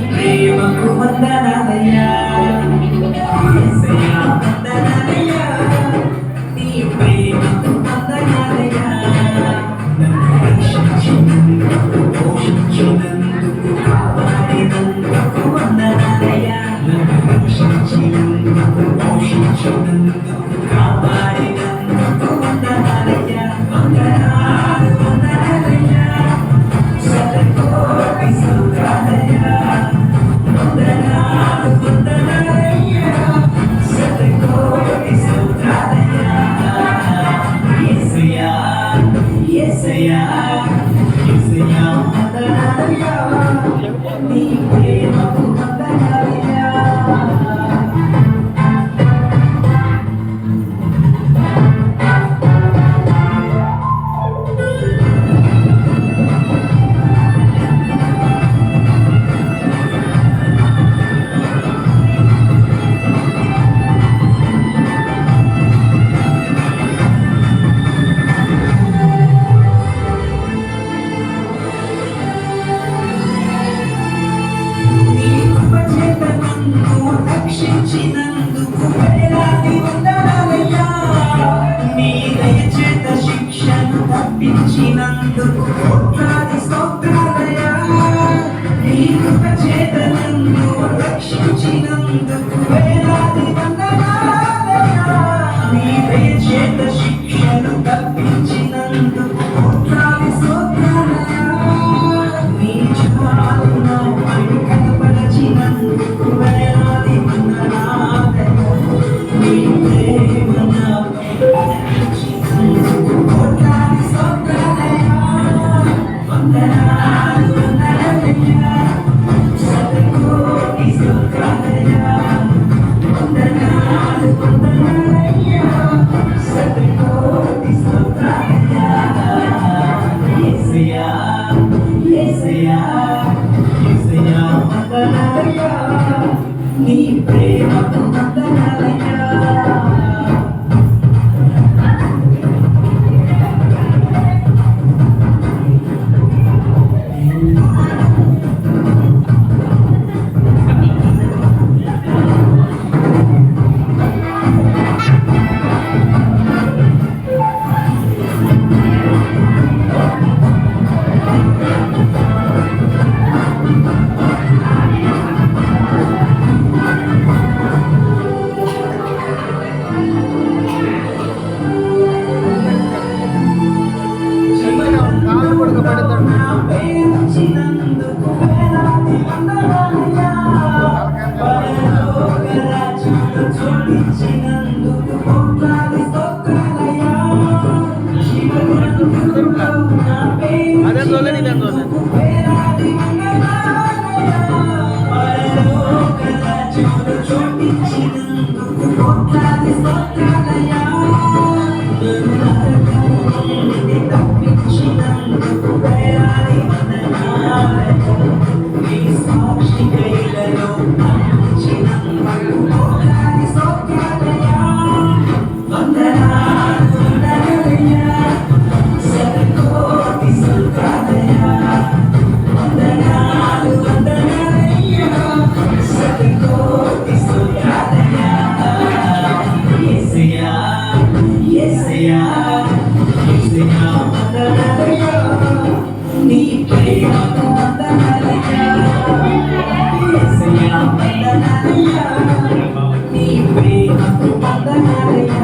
ప్రేమకు వందనాలయ్యా యేసయ్యా వందనాలయ్యా నీ ప్రేమకు వందనాలయ్యా నన్ను రక్షించినందుకు పోషించినందుకు కాపాడినందుకు వందనాలయ్యా నన్ను రక్షించినందుకు పోషించినందుకు కాపాడినందుకు వందనాలయ్యా వందనాలు వందనాలయ్యా శతకోటి స్తోత్రాలయ్యా వందనాలు వందనాలయ్యా శతకోటి స్తోత్రాలయ్యా యేసయ్యా యేసయ్యా యేసయ్యా వందనాలయ్యా నీ ప్రేమకు వందనాలయ్యా రక్షించినందుకు వేలాది వందనాలయ్యా నీ దయచేత శిక్షను తప్పించినందుకు కోట్లాది స్తోత్రాలయ్యా నీ కృప చేత నన్ను రక్షించినందుకు వేలాది వందనాలయ్యా నీ దయచేత శిక్షను తప్పించినందుకు కోట్లాది స్తోత్రాలయ్యా నీ జ్వాలను పడి కనపరచినందుకు వేలాది వందనాలయ్యా నీ ప్రేమ నాపై రక్షించినందుకు కోట్లాది స్తోత్రాలయ్యా వందనాలు వందనాలయ్యా శతకోటి స్తోత్రాలయ్యా వందనాలు వందనాలయ్యా శతకోటి స్తోత్రాలయ్యా యేసయ్యా యేసయ్యా యేసయ్యా వందనాలయ్యా నీ ప్రేమకు వందనాలయ్యా రక్షించినందుకు వేలాది వందనాలయ్యా పరలోక రాజ్యంలో చోటిచ్చినందుకు కోట్లాది స్తోత్రాలయ్యా శివగ్రంథుల్లో నా పేరు వేలాది వందనాలయ్యా పరలోక రాజ్యంలో చోటిచ్చినందుకు కోట్లాది స్తోత్రాలయ్యా తప్పించినందుకు వేలాది వందనాలయ్యా నీ సాక్షి కైలలో అందించినందుకు కోట్లాది స్తోత్రాలయ్యా వందనాలు వందనాలయ్యా శతకోటి స్తోత్రాలయ్యా వందనాలు వందనాలయ్యా శతకోటి స్తోత్రాలయ్యా యేసయ్యా యేసయ్యా యేసయ్యా వందనాలయ్యా నీ ప్రేమకు వందనాలయ్యా యేసయ్యా వందనాలయ్యా నీ ప్రేమకు వందనాలయ్యా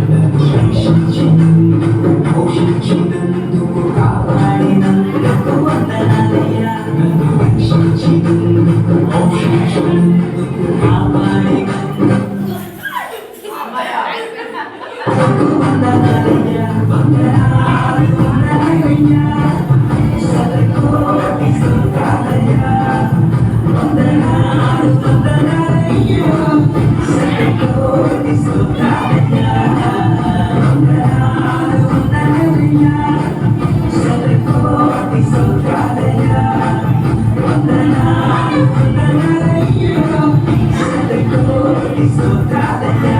నన్ను రక్షించినందుకు పోషించినందుకు కాపాడినందుకు వందనాలయ్యా నన్ను రక్షించినందుకు పోషించినందుకు కాపాడినందుకు వందనాలయ్యా వందనాలు వందనాలయ్యా శతకోటి స్తోత్రాలయ్యా వందనాలు వందనాలయ్యా శతకోటి స్తోత్రాలయ్యా వందనాలు వందనాలయ్యా శతకోటి స్తోత్రాలయ్యా వందనాలు వందనాలయ్యా శతకోటి స్తోత్రాలయ్యా